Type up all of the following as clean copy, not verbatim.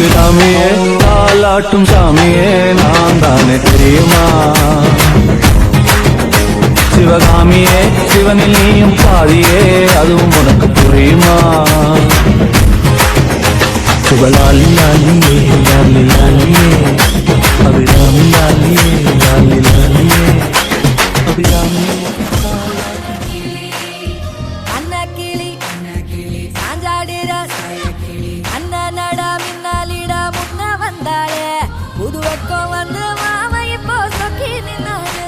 அபிராமியே தாலாட்டும் சாமியே நான் தானே தெரியுமா? சிவகாமியே சிவனில் நீயும் பாதியே அதுவும் உனக்கு புரியுமா? சுபலாலி லாலியே லாலி லாலியே அபிராமி லாலியே லாலி லாலியே அபிராமி புதுவக்கம் வந்து மாமா இப்போ சொக்கி நின்னாரு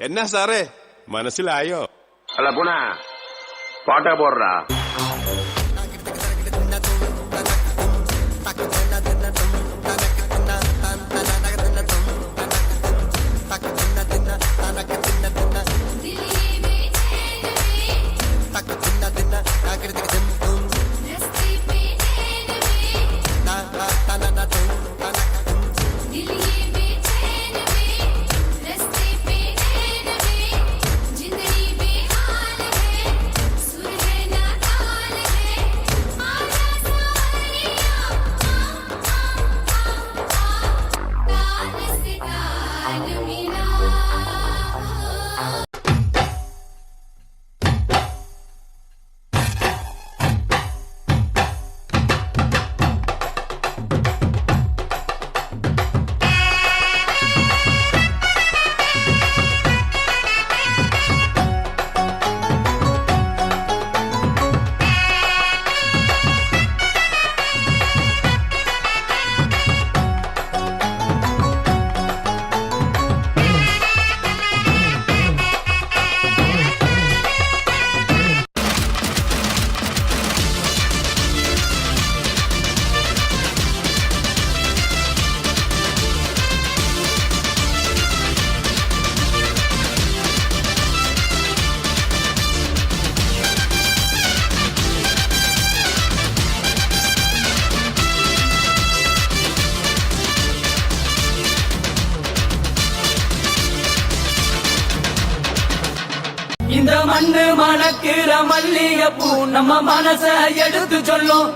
என்ன சாரே മനസ്സിലായോ? അല്ല പുണ പാട്ട പോടുറാ இந்த மண்ணு மணக்கிற மல்லிகைப்பூ நம்ம மனச எடுத்து சொல்லும்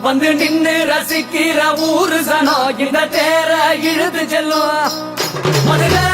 வந்து நின்று ரசிக்கிற ஊரு சனம் இந்த தேர இழுத்து செல்லும் மதுரை